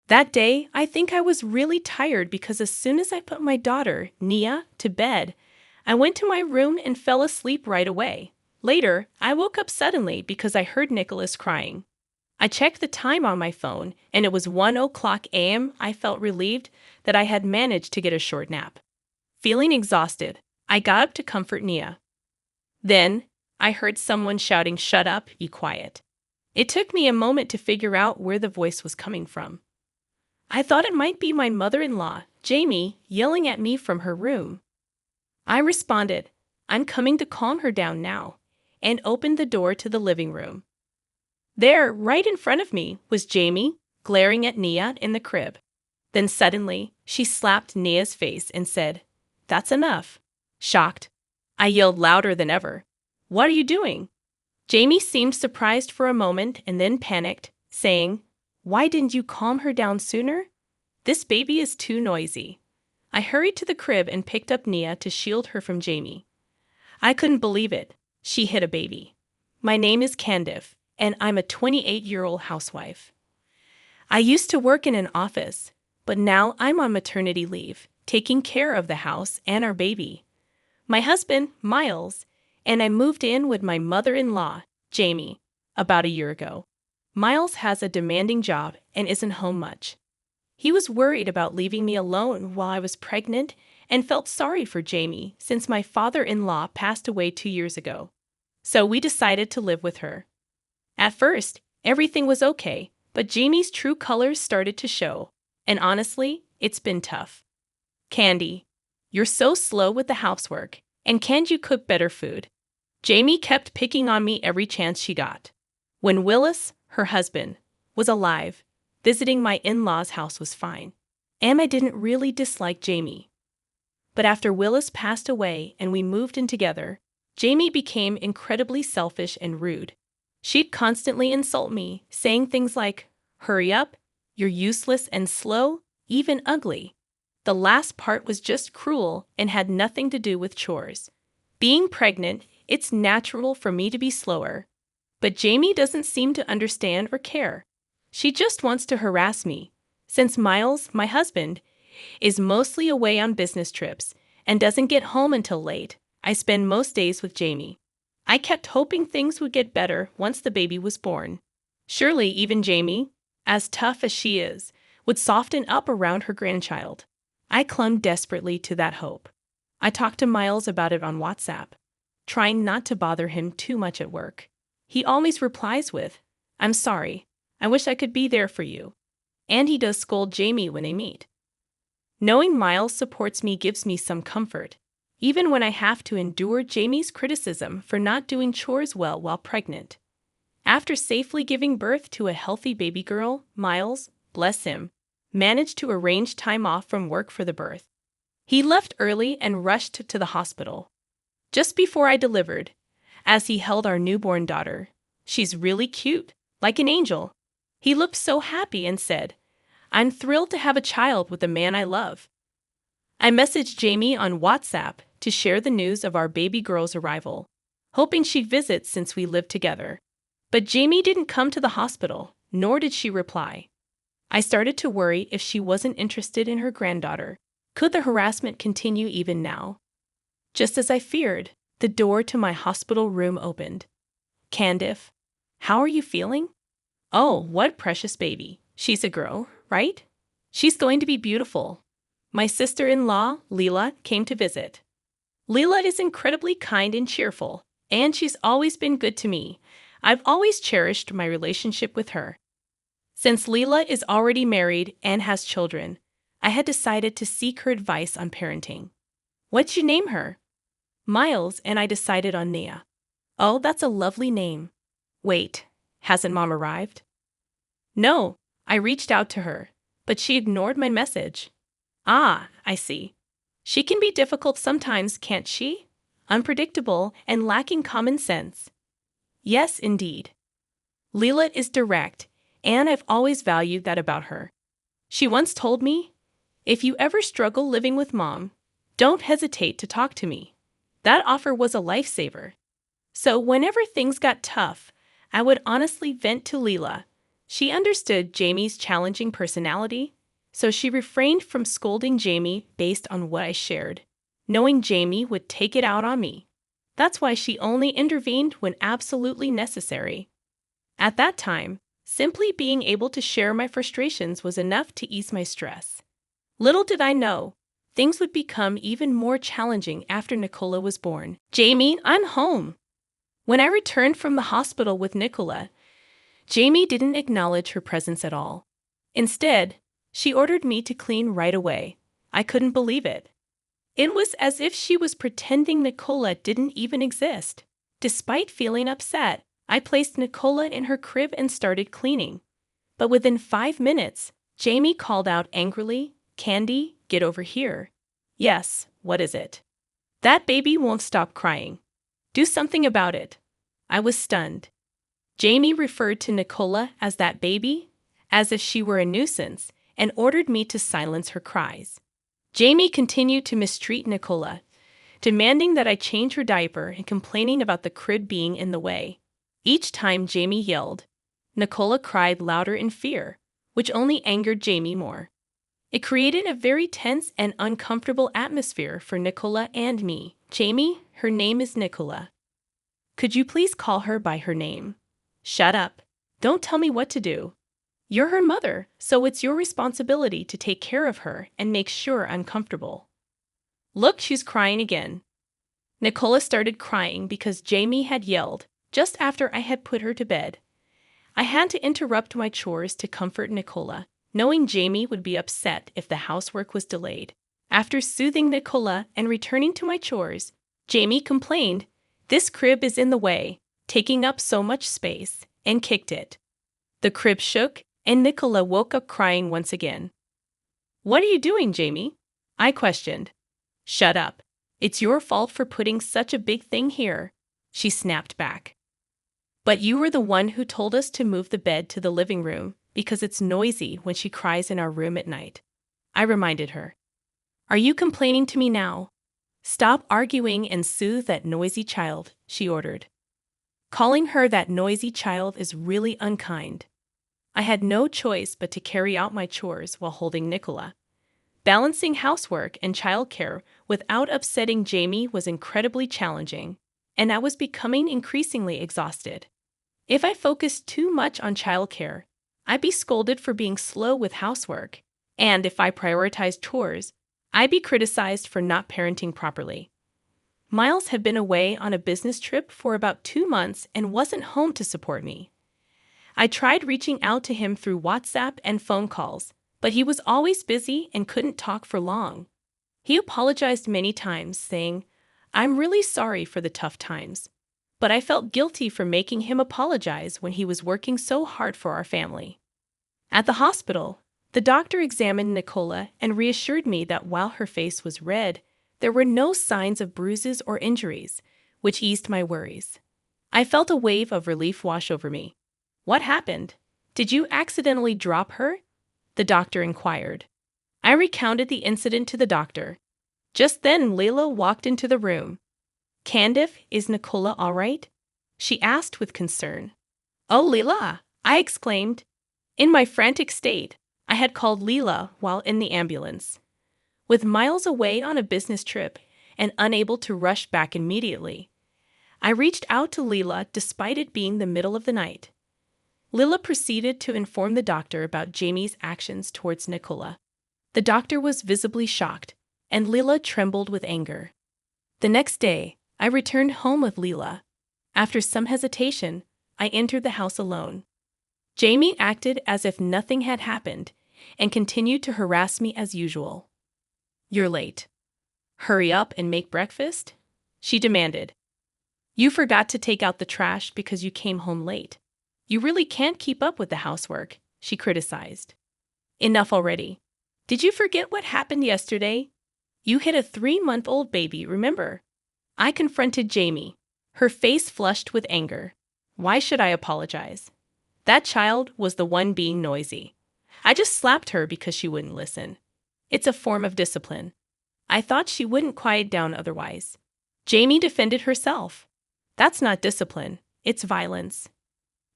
That day, I think I was really tired because as soon as I put my daughter, Nia, to bed, I went to my room and fell asleep right away. Later, I woke up suddenly because I heard Nicholas crying. I checked the time on my phone, and it was 1 o'clock a.m. I felt relieved that I had managed to get a short nap. Feeling exhausted, I got up to comfort Nia. Then, I heard someone shouting, "Shut up, be quiet." It took me a moment to figure out where the voice was coming from. I thought it might be my mother-in-law, Jamie, yelling at me from her room. I responded, "I'm coming to calm her down now," and opened the door to the living room. There, right in front of me, was Jamie, glaring at Nia in the crib. Then suddenly, she slapped Nia's face and said, "That's enough." Shocked, I yelled louder than ever, "What are you doing?" Jamie seemed surprised for a moment and then panicked, saying, "Why didn't you calm her down sooner? This baby is too noisy." I hurried to the crib and picked up Nia to shield her from Jamie. I couldn't believe it. She hit a baby. My name is Candice, and I'm a 28-year-old housewife. I used to work in an office, but now I'm on maternity leave, taking care of the house and our baby. My husband, Miles, and I moved in with my mother-in-law, Jamie, about a year ago. Miles has a demanding job and isn't home much. He was worried about leaving me alone while I was pregnant and felt sorry for Jamie since my father-in-law passed away 2 years ago. So we decided to live with her. At first, everything was okay, but Jamie's true colors started to show, and honestly, it's been tough. "Candy, you're so slow with the housework, and can't you cook better food?" Jamie kept picking on me every chance she got. When Willis, her husband, was alive, visiting my in-laws' house was fine, and I didn't really dislike Jamie. But after Willis passed away and we moved in together, Jamie became incredibly selfish and rude. She'd constantly insult me, saying things like, "Hurry up, you're useless and slow, even ugly." The last part was just cruel and had nothing to do with chores. Being pregnant, it's natural for me to be slower. But Jamie doesn't seem to understand or care. She just wants to harass me. Since Miles, my husband, is mostly away on business trips and doesn't get home until late, I spend most days with Jamie. I kept hoping things would get better once the baby was born. Surely even Jamie, as tough as she is, would soften up around her grandchild. I clung desperately to that hope. I talked to Miles about it on WhatsApp, trying not to bother him too much at work. He always replies with, "I'm sorry, I wish I could be there for you." And he does scold Jamie when they meet. Knowing Miles supports me gives me some comfort, even when I have to endure Jamie's criticism for not doing chores well while pregnant. After safely giving birth to a healthy baby girl, Miles, bless him, managed to arrange time off from work for the birth. He left early and rushed to the hospital just before I delivered, as he held our newborn daughter. "She's really cute, like an angel." He looked so happy and said, "I'm thrilled to have a child with the man I love." I messaged Jamie on WhatsApp to share the news of our baby girl's arrival, hoping she'd visit since we lived together. But Jamie didn't come to the hospital, nor did she reply. I started to worry if she wasn't interested in her granddaughter. Could the harassment continue even now? Just as I feared, the door to my hospital room opened. "Candice, how are you feeling?" "Oh, what precious baby. She's a girl, right? She's going to be beautiful." My sister-in-law, Leela, came to visit. Leela is incredibly kind and cheerful, and she's always been good to me. I've always cherished my relationship with her. Since Leela is already married and has children, I had decided to seek her advice on parenting. "What'd you name her?" "Miles, and I decided on Nia." "Oh, that's a lovely name." "Wait, hasn't Mom arrived?" "No, I reached out to her, but she ignored my message." "Ah, I see. She can be difficult sometimes, can't she? Unpredictable and lacking common sense." "Yes, indeed. Leela is direct, and I've always valued that about her. She once told me, 'If you ever struggle living with Mom, don't hesitate to talk to me.' That offer was a lifesaver. So whenever things got tough, I would honestly vent to Leela, She understood Jamie's challenging personality, so she refrained from scolding Jamie based on what I shared, knowing Jamie would take it out on me. That's why she only intervened when absolutely necessary. At that time, simply being able to share my frustrations was enough to ease my stress. Little did I know, things would become even more challenging after Nicola was born. Jamie, I'm home. When I returned from the hospital with Nicola, Jamie didn't acknowledge her presence at all. Instead, she ordered me to clean right away. I couldn't believe it. It was as if she was pretending Nicola didn't even exist. Despite feeling upset, I placed Nicola in her crib and started cleaning. But within 5 minutes, Jamie called out angrily, "Candy, get over here." "Yes, what is it?" "That baby won't stop crying. Do something about it." I was stunned. Jamie referred to Nicola as that baby, as if she were a nuisance, and ordered me to silence her cries. Jamie continued to mistreat Nicola, demanding that I change her diaper and complaining about the crib being in the way. Each time Jamie yelled, Nicola cried louder in fear, which only angered Jamie more. It created a very tense and uncomfortable atmosphere for Nicola and me. "Jamie, her name is Nicola. Could you please call her by her name?" "Shut up. Don't tell me what to do. You're her mother, so it's your responsibility to take care of her and make sure I'm comfortable." "Look, she's crying again." Nicola started crying because Jamie had yelled just after I had put her to bed. I had to interrupt my chores to comfort Nicola, knowing Jamie would be upset if the housework was delayed. After soothing Nicola and returning to my chores, Jamie complained, "This crib is in the way, taking up so much space," and kicked it. The crib shook, and Nicola woke up crying once again. "What are you doing, Jamie?" I questioned. "Shut up. It's your fault for putting such a big thing here," she snapped back. "But you were the one who told us to move the bed to the living room because it's noisy when she cries in our room at night," I reminded her. "Are you complaining to me now?" "Stop arguing and soothe that noisy child," she ordered. Calling her that noisy child is really unkind. I had no choice but to carry out my chores while holding Nicola. Balancing housework and childcare without upsetting Jamie was incredibly challenging, and I was becoming increasingly exhausted. If I focused too much on childcare, I'd be scolded for being slow with housework, and if I prioritized chores, I'd be criticized for not parenting properly. Miles had been away on a business trip for about 2 months and wasn't home to support me. I tried reaching out to him through WhatsApp and phone calls, but he was always busy and couldn't talk for long. He apologized many times, saying, "I'm really sorry for the tough times." But I felt guilty for making him apologize when he was working so hard for our family. At the hospital, the doctor examined Nicola and reassured me that while her face was red, there were no signs of bruises or injuries, which eased my worries. I felt a wave of relief wash over me. "What happened? Did you accidentally drop her?" the doctor inquired. I recounted the incident to the doctor. Just then, Layla walked into the room. "Candice, is Nicola all right?" she asked with concern. "Oh, Leela!" I exclaimed. In my frantic state, I had called Leela while in the ambulance. With Miles away on a business trip and unable to rush back immediately, I reached out to Leela despite it being the middle of the night. Leela proceeded to inform the doctor about Jamie's actions towards Nicola. The doctor was visibly shocked, and Leela trembled with anger. The next day, I returned home with Leela. After some hesitation, I entered the house alone. Jamie acted as if nothing had happened and continued to harass me as usual. "You're late. Hurry up and make breakfast," she demanded. "You forgot to take out the trash because you came home late. You really can't keep up with the housework," she criticized. "Enough already. Did you forget what happened yesterday? You hit a 3-month-old baby, remember?" I confronted Jamie, her face flushed with anger. Why should I apologize? That child was the one being noisy. I just slapped her because she wouldn't listen. It's a form of discipline. I thought she wouldn't quiet down otherwise. Jamie defended herself. "That's not discipline, it's violence."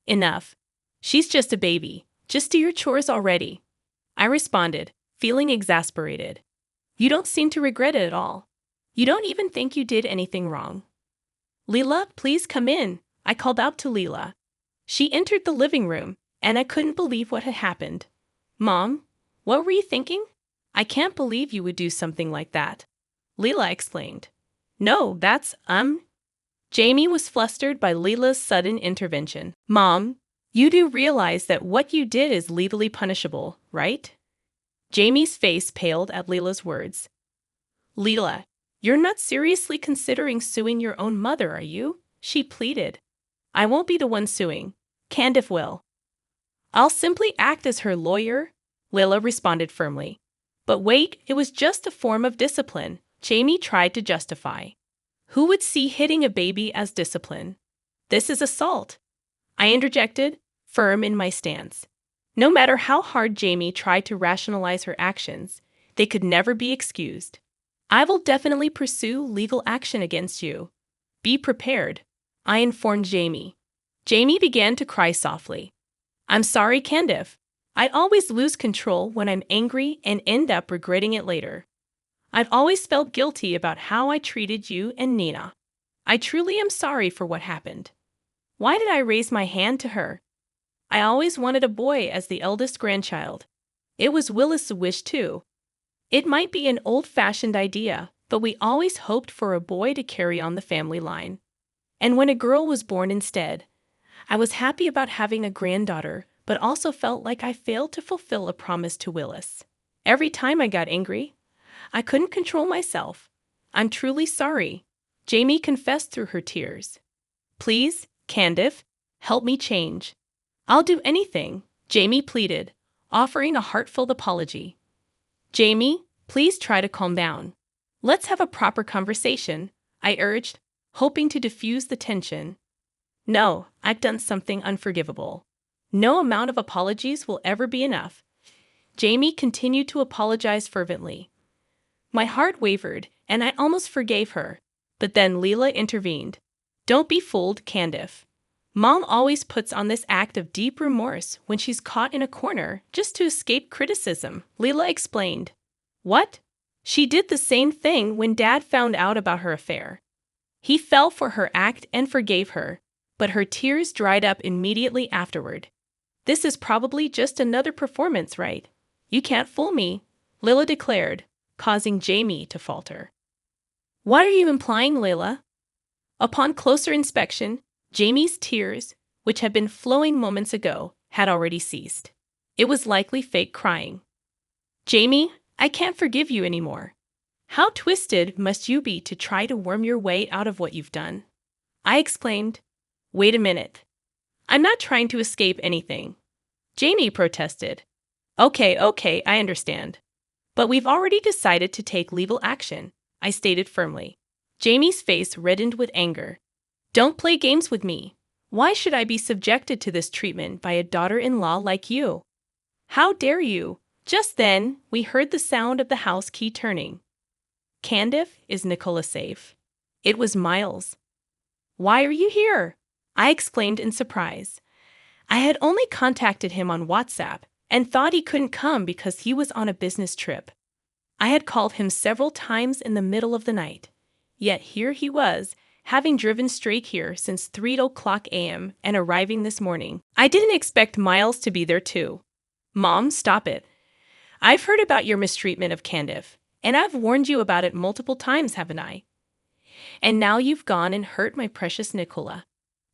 "Enough. She's just a baby. Just do your chores already. I responded, feeling exasperated. You don't seem to regret it at all. You don't even think you did anything wrong. Leela, please come in, I called out to Leela. She entered the living room, and I couldn't believe what had happened. Mom, what were you thinking? I can't believe you would do something like that. Leela exclaimed. No, that's, Jamie was flustered by Leela's sudden intervention. Mom, you do realize that what you did is legally punishable, right? Jamie's face paled at Leela's words. Leela, you're not seriously considering suing your own mother, are you? She pleaded. I won't be the one suing. Candace will. I'll simply act as her lawyer, Leela responded firmly. But wait, it was just a form of discipline, Jamie tried to justify. Who would see hitting a baby as discipline? This is assault. I interjected, firm in my stance. No matter how hard Jamie tried to rationalize her actions, they could never be excused. I will definitely pursue legal action against you. Be prepared, I informed Jamie. Jamie began to cry softly. I'm sorry, Candace. I'd always lose control when I'm angry and end up regretting it later. I've always felt guilty about how I treated you and Nina. I truly am sorry for what happened. Why did I raise my hand to her? I always wanted a boy as the eldest grandchild. It was Willis' wish too. It might be an old-fashioned idea, but we always hoped for a boy to carry on the family line. And when a girl was born instead, I was happy about having a granddaughter, but also felt like I failed to fulfill a promise to Willis. Every time I got angry, I couldn't control myself. I'm truly sorry, Jamie confessed through her tears. Please, Candace, help me change. I'll do anything, Jamie pleaded, offering a heartfelt apology. Jamie, please try to calm down. Let's have a proper conversation, I urged, hoping to diffuse the tension. No, I've done something unforgivable. No amount of apologies will ever be enough. Jamie continued to apologize fervently. My heart wavered, and I almost forgave her. But then Leela intervened. Don't be fooled, Candace. Mom always puts on this act of deep remorse when she's caught in a corner just to escape criticism, Leela explained. What? She did the same thing when Dad found out about her affair. He fell for her act and forgave her, but her tears dried up immediately afterward. This is probably just another performance, right? You can't fool me, Leela declared, causing Jamie to falter. What are you implying, Leela? Upon closer inspection, Jamie's tears, which had been flowing moments ago, had already ceased. It was likely fake crying. Jamie, I can't forgive you anymore. How twisted must you be to try to worm your way out of what you've done? I exclaimed. Wait a minute. I'm not trying to escape anything. Jamie protested. Okay, I understand. But we've already decided to take legal action, I stated firmly. Jamie's face reddened with anger. Don't play games with me. Why should I be subjected to this treatment by a daughter-in-law like you? How dare you? Just then, we heard the sound of the house key turning. Candace, is Nicola safe? It was Miles. Why are you here? I exclaimed in surprise. I had only contacted him on WhatsApp and thought he couldn't come because he was on a business trip. I had called him several times in the middle of the night. Yet here he was, having driven straight here since 3:00 a.m. and arriving this morning. I didn't expect Miles to be there too. Mom, stop it. I've heard about your mistreatment of Candace, and I've warned you about it multiple times, haven't I? And now you've gone and hurt my precious Nicola.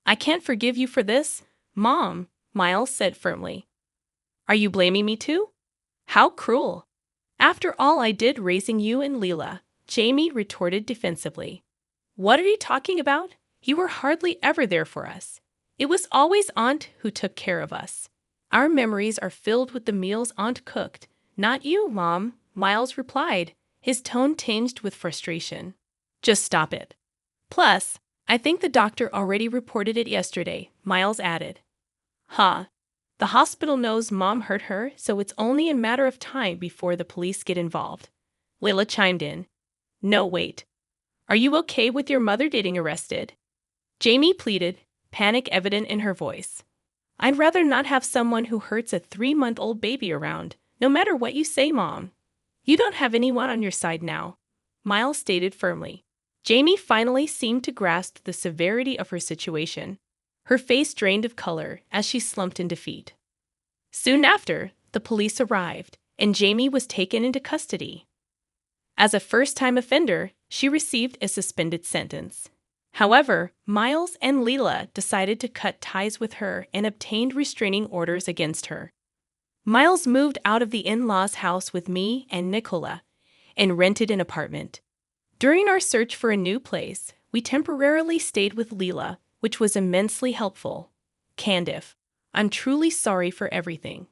I can't forgive you for this, Mom, Miles said firmly. Are you blaming me too? How cruel. After all I did raising you and Leela, Jamie retorted defensively. What are you talking about? You were hardly ever there for us. It was always Aunt who took care of us. Our memories are filled with the meals Aunt cooked. Not you, Mom, Miles replied, his tone tinged with frustration. Just stop it. Plus, I think the doctor already reported it yesterday, Miles added. Huh. The hospital knows Mom hurt her, so it's only a matter of time before the police get involved. Leela chimed in. No, wait. Are you okay with your mother getting arrested? Jamie pleaded, panic evident in her voice. I'd rather not have someone who hurts a 3-month-old baby around, no matter what you say, Mom. You don't have anyone on your side now, Miles stated firmly. Jamie finally seemed to grasp the severity of her situation. Her face drained of color as she slumped in defeat. Soon after, the police arrived, and Jamie was taken into custody. As a first-time offender, she received a suspended sentence. However, Miles and Leela decided to cut ties with her and obtained restraining orders against her. Miles moved out of the in-laws' house with me and Nicola and rented an apartment. During our search for a new place, we temporarily stayed with Leela, which was immensely helpful. Candice, I'm truly sorry for everything.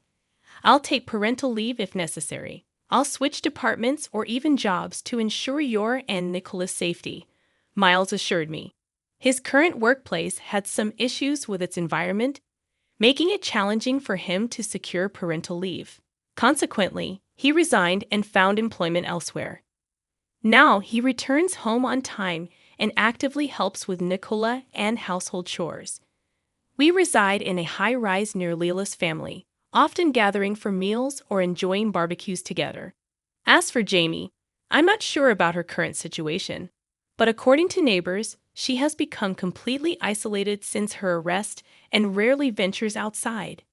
I'll take parental leave if necessary. I'll switch departments or even jobs to ensure your and Nicola's safety, Miles assured me. His current workplace had some issues with its environment, making it challenging for him to secure parental leave. Consequently, he resigned and found employment elsewhere. Now he returns home on time and actively helps with Nicola and household chores. We reside in a high-rise near Leela's family, often gathering for meals or enjoying barbecues together. As for Jamie, I'm not sure about her current situation, but according to neighbors, she has become completely isolated since her arrest and rarely ventures outside.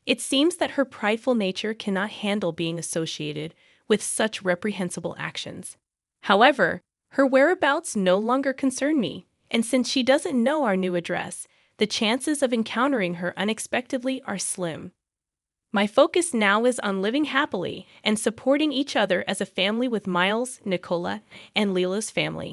It seems that her prideful nature cannot handle being associated with such reprehensible actions. However, her whereabouts no longer concern me, and since she doesn't know our new address, the chances of encountering her unexpectedly are slim. My focus now is on living happily and supporting each other as a family with Miles, Nicola, and Leela's family.